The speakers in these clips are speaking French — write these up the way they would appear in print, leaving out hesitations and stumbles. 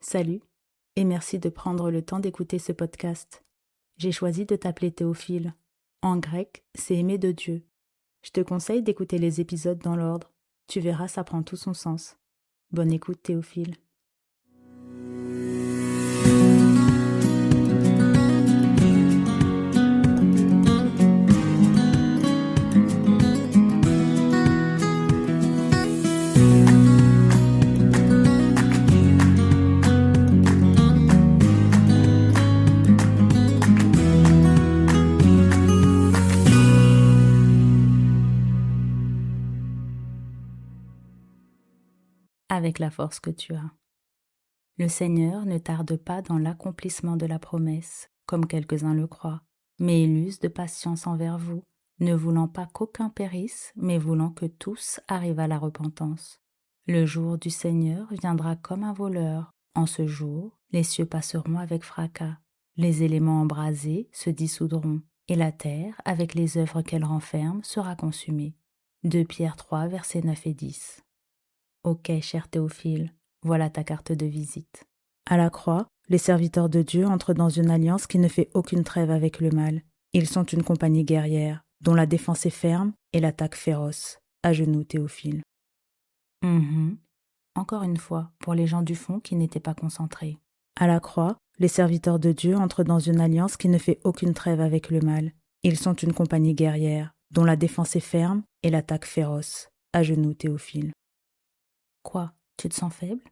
Salut et merci de prendre le temps d'écouter ce podcast. J'ai choisi de t'appeler Théophile. En grec, c'est aimer de Dieu. Je te conseille d'écouter les épisodes dans l'ordre. Tu verras, ça prend tout son sens. Bonne écoute Théophile. Avec la force que tu as. Le Seigneur ne tarde pas dans l'accomplissement de la promesse, comme quelques-uns le croient, mais il use de patience envers vous, ne voulant pas qu'aucun périsse, mais voulant que tous arrivent à la repentance. Le jour du Seigneur viendra comme un voleur. En ce jour, les cieux passeront avec fracas, les éléments embrasés se dissoudront, et la terre, avec les œuvres qu'elle renferme, sera consumée. 2 Pierre 3, versets 9 et 10. Ok, cher Théophile, voilà ta carte de visite. À la croix, les serviteurs de Dieu entrent dans une alliance qui ne fait aucune trêve avec le mal. Ils sont une compagnie guerrière, dont la défense est ferme et l'attaque féroce. À genoux, Théophile. Encore une fois, pour les gens du fond qui n'étaient pas concentrés. À la croix, les serviteurs de Dieu entrent dans une alliance qui ne fait aucune trêve avec le mal. Ils sont une compagnie guerrière, dont la défense est ferme et l'attaque féroce. À genoux, Théophile. Quoi, tu te sens faible?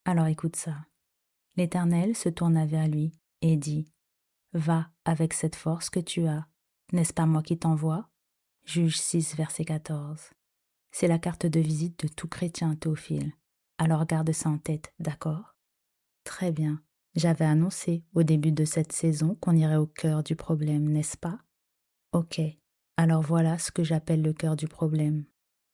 Alors écoute ça. L'Éternel se tourna vers lui et dit, « Va avec cette force que tu as. N'est-ce pas moi qui t'envoie ?» Juge 6, verset 14. C'est la carte de visite de tout chrétien, Théophile. Alors garde ça en tête, d'accord? Très bien. J'avais annoncé au début de cette saison qu'on irait au cœur du problème, n'est-ce pas? Ok. Alors voilà ce que j'appelle le cœur du problème.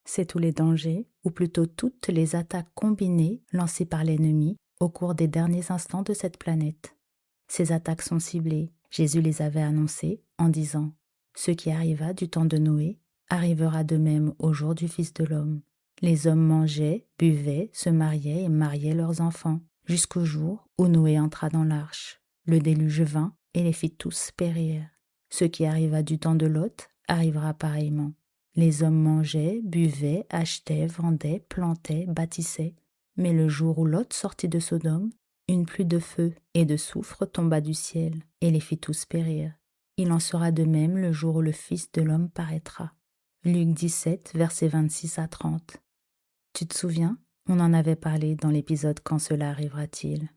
C'est tous les dangers, ou plutôt toutes les attaques combinées lancées par l'ennemi au cours des derniers instants de cette planète. Ces attaques sont ciblées. Jésus les avait annoncées en disant « Ce qui arriva du temps de Noé arrivera de même au jour du Fils de l'homme. Les hommes mangeaient, buvaient, se mariaient et mariaient leurs enfants, jusqu'au jour où Noé entra dans l'arche. Le déluge vint et les fit tous périr. Ce qui arriva du temps de Lot arrivera pareillement. Les hommes mangeaient, buvaient, achetaient, vendaient, plantaient, bâtissaient. Mais le jour où Lot sortit de Sodome, une pluie de feu et de soufre tomba du ciel et les fit tous périr. Il en sera de même le jour où le Fils de l'homme paraîtra. » Luc 17, versets 26 à 30. Tu te souviens? On en avait parlé dans l'épisode « Quand cela arrivera-t-il » ?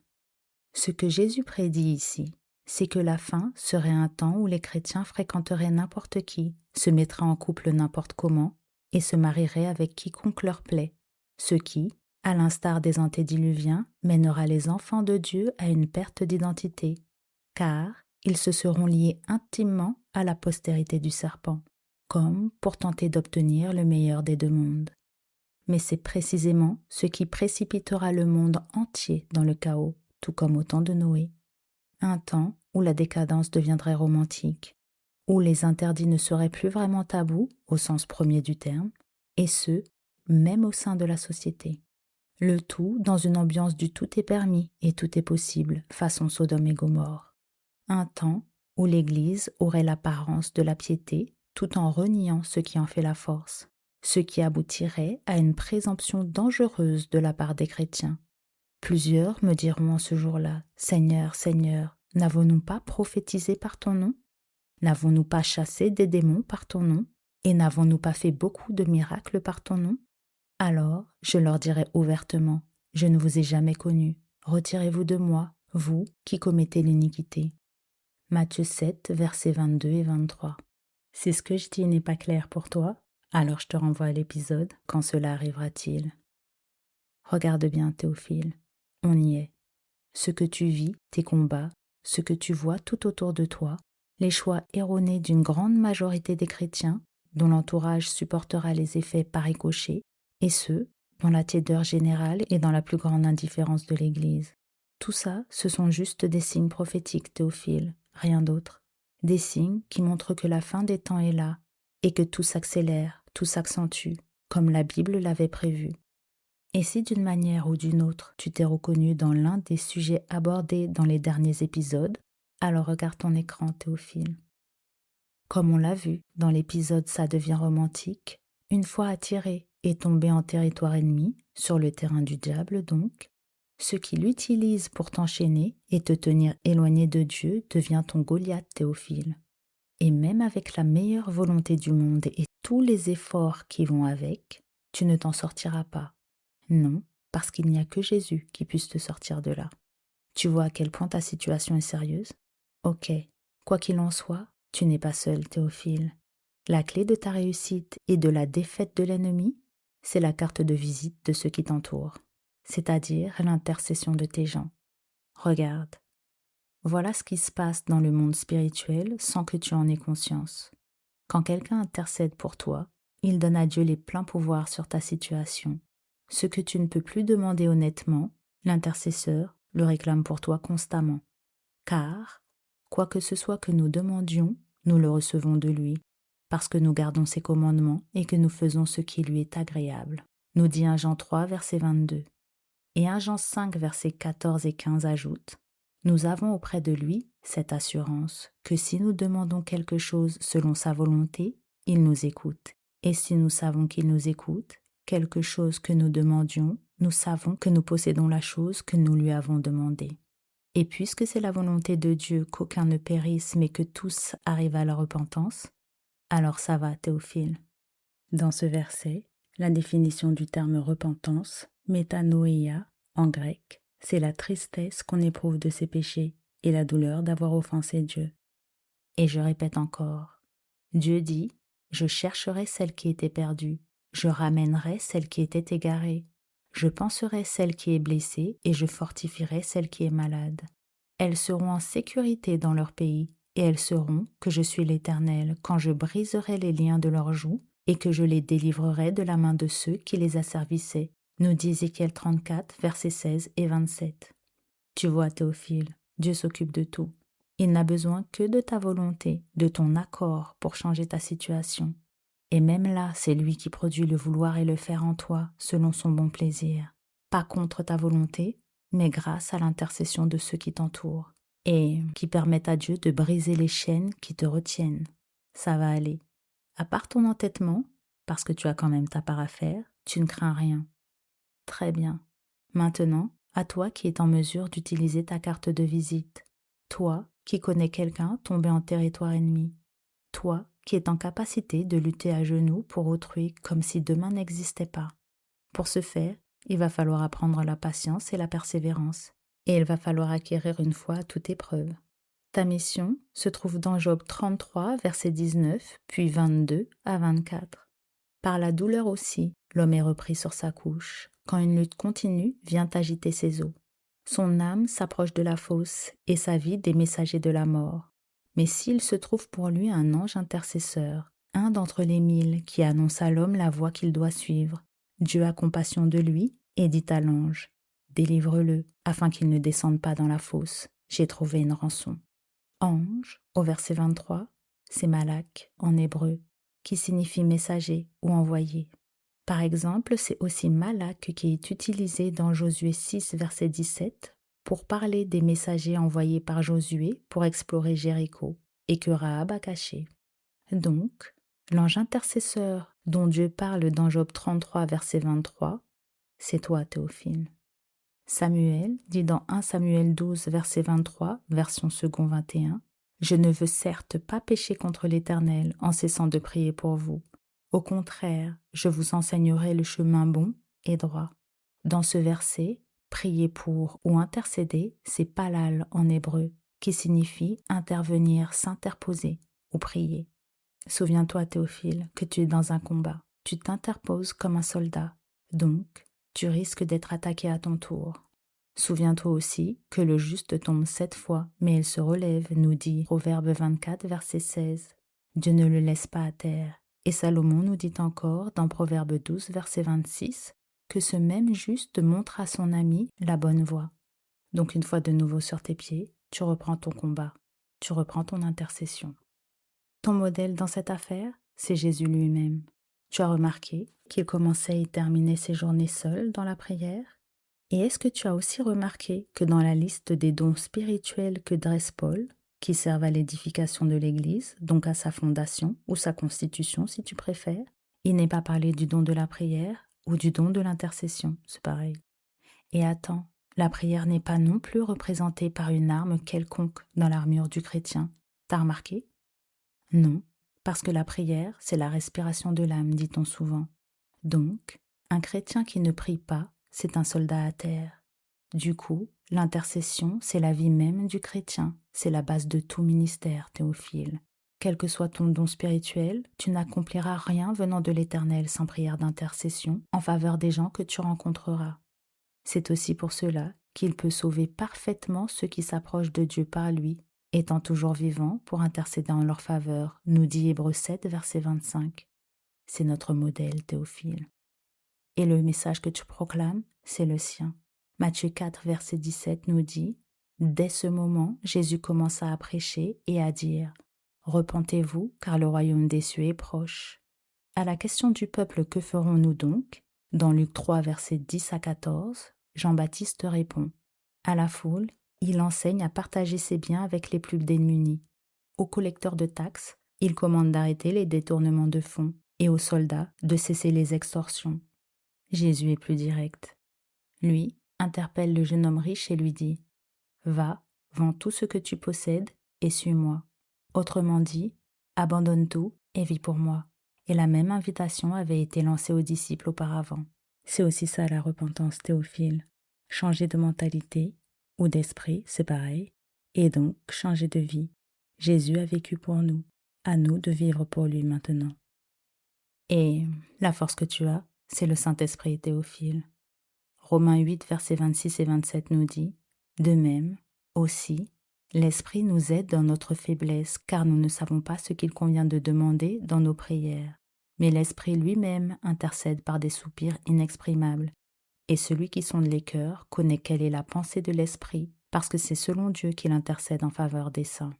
Ce que Jésus prédit ici, c'est que la fin serait un temps où les chrétiens fréquenteraient n'importe qui, se mettraient en couple n'importe comment et se marieraient avec quiconque leur plaît, ce qui, à l'instar des antédiluviens, mènera les enfants de Dieu à une perte d'identité, car ils se seront liés intimement à la postérité du serpent, comme pour tenter d'obtenir le meilleur des deux mondes. Mais c'est précisément ce qui précipitera le monde entier dans le chaos, tout comme au temps de Noé. Un temps où la décadence deviendrait romantique, où les interdits ne seraient plus vraiment tabous au sens premier du terme, et ce, même au sein de la société. Le tout dans une ambiance du tout est permis et tout est possible, façon Sodome et Gomorrhe. Un temps où l'Église aurait l'apparence de la piété tout en reniant ce qui en fait la force, ce qui aboutirait à une présomption dangereuse de la part des chrétiens. Plusieurs me diront en ce jour-là, « Seigneur, Seigneur, n'avons-nous pas prophétisé par ton nom? N'avons-nous pas chassé des démons par ton nom? Et n'avons-nous pas fait beaucoup de miracles par ton nom? » Alors, je leur dirai ouvertement, « Je ne vous ai jamais connu. Retirez-vous de moi, vous qui commettez l'iniquité. » Matthieu 7, versets 22 et 23. Si ce que je dis n'est pas clair pour toi, alors je te renvoie à l'épisode « Quand cela arrivera-t-il » ? Regarde bien, Théophile, on y est. Ce que tu vis, tes combats, ce que tu vois tout autour de toi, les choix erronés d'une grande majorité des chrétiens, dont l'entourage supportera les effets par ricochet, et ceux dans la tiédeur générale et dans la plus grande indifférence de l'Église. Tout ça, ce sont juste des signes prophétiques, Théophile, rien d'autre. Des signes qui montrent que la fin des temps est là, et que tout s'accélère, tout s'accentue, comme la Bible l'avait prévu. Et si d'une manière ou d'une autre, tu t'es reconnu dans l'un des sujets abordés dans les derniers épisodes, alors regarde ton écran, Théophile. Comme on l'a vu dans l'épisode Ça devient romantique, une fois attiré et tombé en territoire ennemi, sur le terrain du diable donc, ce qui l'utilise pour t'enchaîner et te tenir éloigné de Dieu devient ton Goliath, Théophile. Et même avec la meilleure volonté du monde et tous les efforts qui vont avec, tu ne t'en sortiras pas. Non, parce qu'il n'y a que Jésus qui puisse te sortir de là. Tu vois à quel point ta situation est sérieuse? Ok, quoi qu'il en soit, tu n'es pas seul, Théophile. La clé de ta réussite et de la défaite de l'ennemi, c'est la carte de visite de ceux qui t'entourent, c'est-à-dire l'intercession de tes gens. Regarde, voilà ce qui se passe dans le monde spirituel sans que tu en aies conscience. Quand quelqu'un intercède pour toi, il donne à Dieu les pleins pouvoirs sur ta situation. Ce que tu ne peux plus demander honnêtement, l'intercesseur le réclame pour toi constamment. Car, quoi que ce soit que nous demandions, nous le recevons de lui, parce que nous gardons ses commandements et que nous faisons ce qui lui est agréable. Nous dit 1 Jean 3, verset 22. Et 1 Jean 5, versets 14 et 15 ajoute: Nous avons auprès de lui cette assurance que si nous demandons quelque chose selon sa volonté, il nous écoute. Et si nous savons qu'il nous écoute, quelque chose que nous demandions, nous savons que nous possédons la chose que nous lui avons demandée. Et puisque c'est la volonté de Dieu qu'aucun ne périsse mais que tous arrivent à la repentance, alors ça va, Théophile. Dans ce verset, la définition du terme repentance, métanoïa, en grec, c'est la tristesse qu'on éprouve de ses péchés et la douleur d'avoir offensé Dieu. Et je répète encore, Dieu dit, je chercherai celle qui était perdue, je ramènerai celle qui était égarée, je panserai celle qui est blessée et je fortifierai celle qui est malade. Elles seront en sécurité dans leur pays, et elles sauront que je suis l'Éternel quand je briserai les liens de leurs joues et que je les délivrerai de la main de ceux qui les asservissaient, nous dit Ézéchiel 34, versets 16 et 27. Tu vois, Théophile, Dieu s'occupe de tout. Il n'a besoin que de ta volonté, de ton accord pour changer ta situation. Et même là, c'est lui qui produit le vouloir et le faire en toi, selon son bon plaisir. Pas contre ta volonté, mais grâce à l'intercession de ceux qui t'entourent, et qui permettent à Dieu de briser les chaînes qui te retiennent. Ça va aller. À part ton entêtement, parce que tu as quand même ta part à faire, tu ne crains rien. Très bien. Maintenant, à toi qui es en mesure d'utiliser ta carte de visite. Toi qui connais quelqu'un tombé en territoire ennemi. Toi qui es en capacité de lutter à genoux pour autrui comme si demain n'existait pas. Pour ce faire, il va falloir apprendre la patience et la persévérance. Et il va falloir acquérir une foi à toute épreuve. Ta mission se trouve dans Job 33, verset 19, puis 22 à 24. Par la douleur aussi, l'homme est repris sur sa couche, quand une lutte continue vient agiter ses os. Son âme s'approche de la fosse et sa vie des messagers de la mort. Mais s'il se trouve pour lui un ange intercesseur, un d'entre les 1000 qui annonce à l'homme la voie qu'il doit suivre, Dieu a compassion de lui et dit à l'ange: Délivre-le, afin qu'il ne descende pas dans la fosse. J'ai trouvé une rançon. Ange, au verset 23, c'est Malak en hébreu, qui signifie messager ou envoyé. Par exemple, c'est aussi Malak qui est utilisé dans Josué 6, verset 17, pour parler des messagers envoyés par Josué pour explorer Jéricho, et que Rahab a caché. Donc, l'ange intercesseur dont Dieu parle dans Job 33, verset 23, c'est toi, Théophile. Samuel dit dans 1 Samuel 12, verset 23, version second 21, « Je ne veux certes pas pécher contre l'Éternel en cessant de prier pour vous. Au contraire, je vous enseignerai le chemin bon et droit. » Dans ce verset, prier pour ou intercéder, c'est palal en hébreu, qui signifie intervenir, s'interposer ou prier. Souviens-toi, Théophile, que tu es dans un combat. Tu t'interposes comme un soldat. Donc, tu risques d'être attaqué à ton tour. Souviens-toi aussi que le juste tombe 7 fois, mais il se relève, nous dit Proverbe 24, verset 16. Dieu ne le laisse pas à terre. Et Salomon nous dit encore, dans Proverbe 12, verset 26, que ce même juste montre à son ami la bonne voie. Donc une fois de nouveau sur tes pieds, tu reprends ton combat, tu reprends ton intercession. Ton modèle dans cette affaire, c'est Jésus lui-même. Tu as remarqué qu'il commençait et terminait ses journées seul dans la prière? Et est-ce que tu as aussi remarqué que dans la liste des dons spirituels que dresse Paul, qui servent à l'édification de l'Église, donc à sa fondation ou sa constitution si tu préfères, il n'est pas parlé du don de la prière ou du don de l'intercession, c'est pareil. Et attends, la prière n'est pas non plus représentée par une arme quelconque dans l'armure du chrétien. T'as remarqué? Non, parce que la prière, c'est la respiration de l'âme, dit-on souvent. Donc, un chrétien qui ne prie pas, c'est un soldat à terre. Du coup, l'intercession, c'est la vie même du chrétien, c'est la base de tout ministère, Théophile. Quel que soit ton don spirituel, tu n'accompliras rien venant de l'Éternel sans prière d'intercession en faveur des gens que tu rencontreras. C'est aussi pour cela qu'il peut sauver parfaitement ceux qui s'approchent de Dieu par lui, étant toujours vivant pour intercéder en leur faveur, nous dit Hébreux 7, verset 25. C'est notre modèle, Théophile. Et le message que tu proclames, c'est le sien. Matthieu 4, verset 17 nous dit « Dès ce moment, Jésus commença à prêcher et à dire « Repentez-vous, car le royaume des cieux est proche. » À la question du peuple « Que ferons-nous donc ?» dans Luc 3, versets 10 à 14, Jean-Baptiste répond « À la foule, il enseigne à partager ses biens avec les plus démunis. Aux collecteurs de taxes, il commande d'arrêter les détournements de fonds et aux soldats de cesser les extorsions. » Jésus est plus direct. Lui interpelle le jeune homme riche et lui dit « Va, vends tout ce que tu possèdes et suis-moi. » Autrement dit, abandonne tout et vis pour moi. Et la même invitation avait été lancée aux disciples auparavant. C'est aussi ça la repentance, Théophile. Changer de mentalité ou d'esprit, c'est pareil, et donc changer de vie. Jésus a vécu pour nous, à nous de vivre pour lui maintenant. Et la force que tu as, c'est le Saint-Esprit, Théophile. Romains 8, versets 26 et 27 nous dit « De même, aussi, l'Esprit nous aide dans notre faiblesse, car nous ne savons pas ce qu'il convient de demander dans nos prières. Mais l'Esprit lui-même intercède par des soupirs inexprimables. Et celui qui sonde les cœurs connaît quelle est la pensée de l'Esprit, parce que c'est selon Dieu qu'il intercède en faveur des saints. »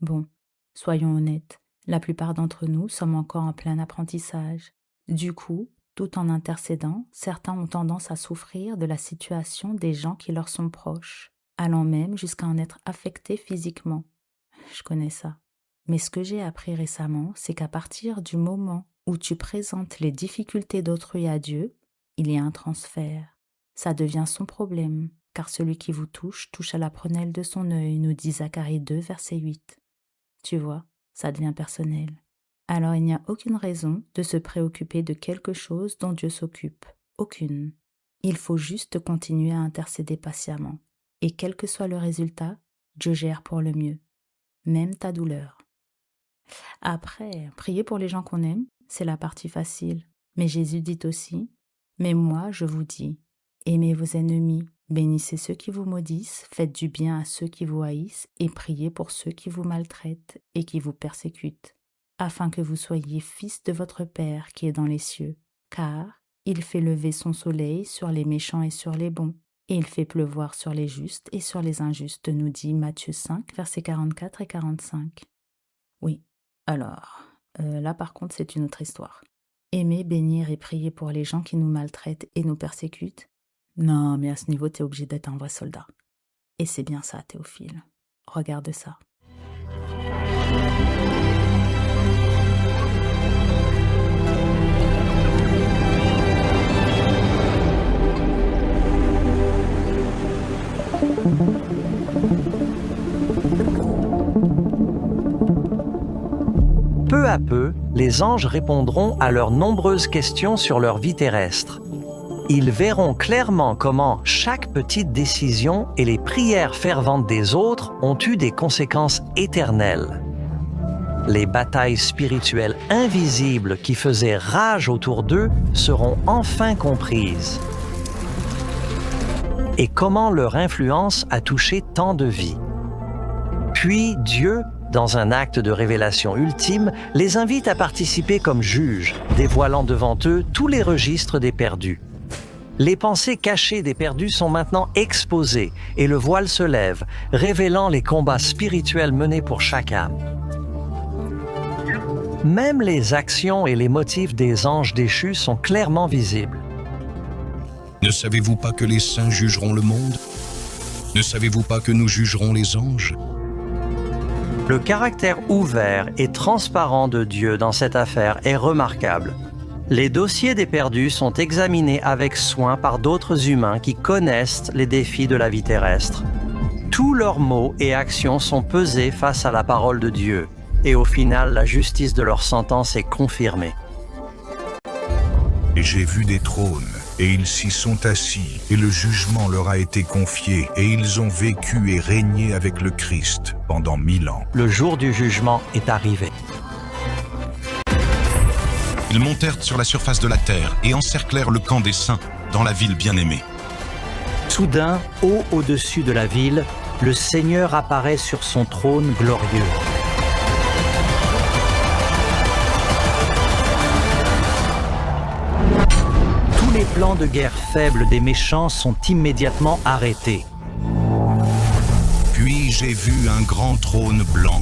Bon, soyons honnêtes, la plupart d'entre nous sommes encore en plein apprentissage. Du coup, tout en intercédant, certains ont tendance à souffrir de la situation des gens qui leur sont proches, allant même jusqu'à en être affectés physiquement. Je connais ça. Mais ce que j'ai appris récemment, c'est qu'à partir du moment où tu présentes les difficultés d'autrui à Dieu, il y a un transfert. Ça devient son problème, car celui qui vous touche à la prunelle de son œil, nous dit Zacharie 2, verset 8. Tu vois, ça devient personnel. Alors il n'y a aucune raison de se préoccuper de quelque chose dont Dieu s'occupe. Aucune. Il faut juste continuer à intercéder patiemment. Et quel que soit le résultat, Dieu gère pour le mieux. Même ta douleur. Après, prier pour les gens qu'on aime, c'est la partie facile. Mais Jésus dit aussi « Mais moi, je vous dis, aimez vos ennemis, bénissez ceux qui vous maudissent, faites du bien à ceux qui vous haïssent et priez pour ceux qui vous maltraitent et qui vous persécutent, afin que vous soyez fils de votre Père qui est dans les cieux. Car il fait lever son soleil sur les méchants et sur les bons, et il fait pleuvoir sur les justes et sur les injustes, nous dit Matthieu 5, versets 44 et 45. Oui, alors, là par contre c'est une autre histoire. Aimer, bénir et prier pour les gens qui nous maltraitent et nous persécutent? Non, mais à ce niveau, t'es obligé d'être un vrai soldat. Et c'est bien ça, Théophile. Regarde ça. Peu à peu, les anges répondront à leurs nombreuses questions sur leur vie terrestre. Ils verront clairement comment chaque petite décision et les prières ferventes des autres ont eu des conséquences éternelles. Les batailles spirituelles invisibles qui faisaient rage autour d'eux seront enfin comprises. Et comment leur influence a touché tant de vies. Puis Dieu, dans un acte de révélation ultime, les invite à participer comme juges, dévoilant devant eux tous les registres des perdus. Les pensées cachées des perdus sont maintenant exposées et le voile se lève, révélant les combats spirituels menés pour chaque âme. Même les actions et les motifs des anges déchus sont clairement visibles. Ne savez-vous pas que les saints jugeront le monde? Ne savez-vous pas que nous jugerons les anges? Le caractère ouvert et transparent de Dieu dans cette affaire est remarquable. Les dossiers des perdus sont examinés avec soin par d'autres humains qui connaissent les défis de la vie terrestre. Tous leurs mots et actions sont pesés face à la parole de Dieu, et au final, la justice de leur sentence est confirmée. Et j'ai vu des trônes, et ils s'y sont assis, et le jugement leur a été confié, et ils ont vécu et régné avec le Christ pendant 1000 ans. Le jour du jugement est arrivé. Ils montèrent sur la surface de la terre et encerclèrent le camp des saints dans la ville bien-aimée. Soudain, haut au-dessus de la ville, le Seigneur apparaît sur son trône glorieux. Tous les plans de guerre faibles des méchants sont immédiatement arrêtés. Puis j'ai vu un grand trône blanc,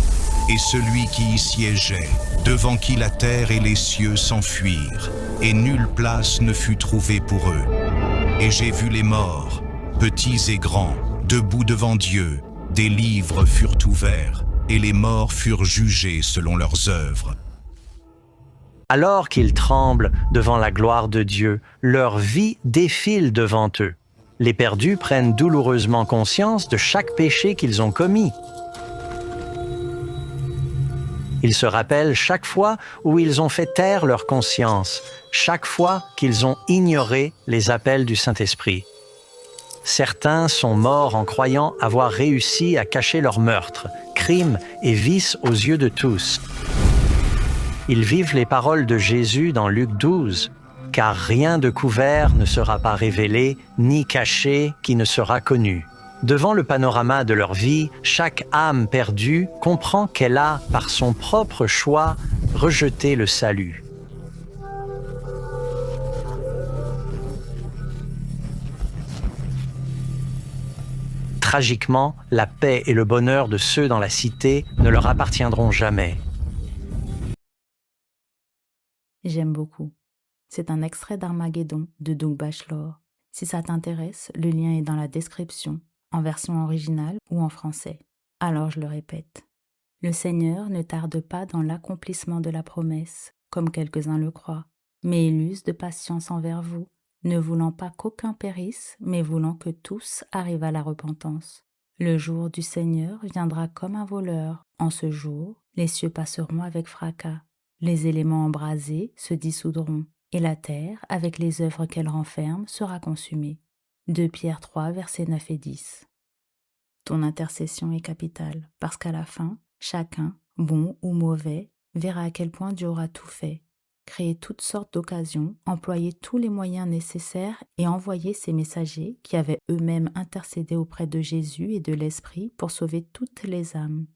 et celui qui y siégeait, devant qui la terre et les cieux s'enfuirent, et nulle place ne fut trouvée pour eux. Et j'ai vu les morts, petits et grands, debout devant Dieu, des livres furent ouverts, et les morts furent jugés selon leurs œuvres. Alors qu'ils tremblent devant la gloire de Dieu, leur vie défile devant eux. Les perdus prennent douloureusement conscience de chaque péché qu'ils ont commis. Ils se rappellent chaque fois où ils ont fait taire leur conscience, chaque fois qu'ils ont ignoré les appels du Saint-Esprit. Certains sont morts en croyant avoir réussi à cacher leurs meurtres, crimes et vices aux yeux de tous. Ils vivent les paroles de Jésus dans Luc 12, « Car rien de couvert ne sera pas révélé, ni caché qui ne sera connu. » Devant le panorama de leur vie, chaque âme perdue comprend qu'elle a, par son propre choix, rejeté le salut. Tragiquement, la paix et le bonheur de ceux dans la cité ne leur appartiendront jamais. J'aime beaucoup. C'est un extrait d'Armageddon de Doug Bachelor. Si ça t'intéresse, le lien est dans la description, en version originale ou en français. Alors je le répète. Le Seigneur ne tarde pas dans l'accomplissement de la promesse, comme quelques-uns le croient, mais il use de patience envers vous, ne voulant pas qu'aucun périsse, mais voulant que tous arrivent à la repentance. Le jour du Seigneur viendra comme un voleur. En ce jour, les cieux passeront avec fracas. Les éléments embrasés se dissoudront, et la terre, avec les œuvres qu'elle renferme, sera consumée. 2 Pierre 3, versets 9 et 10. Ton intercession est capitale, parce qu'à la fin, chacun, bon ou mauvais, verra à quel point Dieu aura tout fait. Créer toutes sortes d'occasions, employer tous les moyens nécessaires et envoyer ces messagers qui avaient eux-mêmes intercédé auprès de Jésus et de l'Esprit pour sauver toutes les âmes.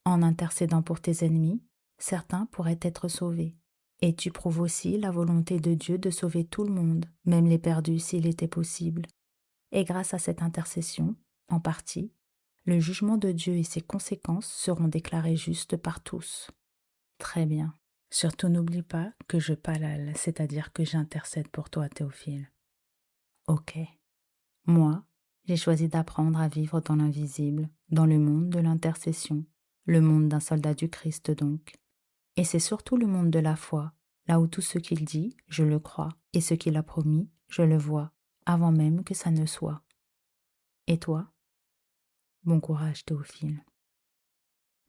En intercédant pour tes ennemis, certains pourraient être sauvés. Et tu prouves aussi la volonté de Dieu de sauver tout le monde, même les perdus s'il était possible. Et grâce à cette intercession, en partie, le jugement de Dieu et ses conséquences seront déclarés justes par tous. Très bien. Surtout n'oublie pas que je palale, c'est-à-dire que j'intercède pour toi, Théophile. Ok. Moi, j'ai choisi d'apprendre à vivre dans l'invisible, dans le monde de l'intercession, le monde d'un soldat du Christ donc. Et c'est surtout le monde de la foi, là où tout ce qu'il dit, je le crois, et ce qu'il a promis, je le vois, avant même que ça ne soit. Et toi? Bon courage, Théophile.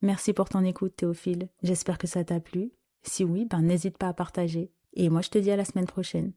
Merci pour ton écoute, Théophile. J'espère que ça t'a plu. Si oui, n'hésite pas à partager. Et moi, je te dis à la semaine prochaine.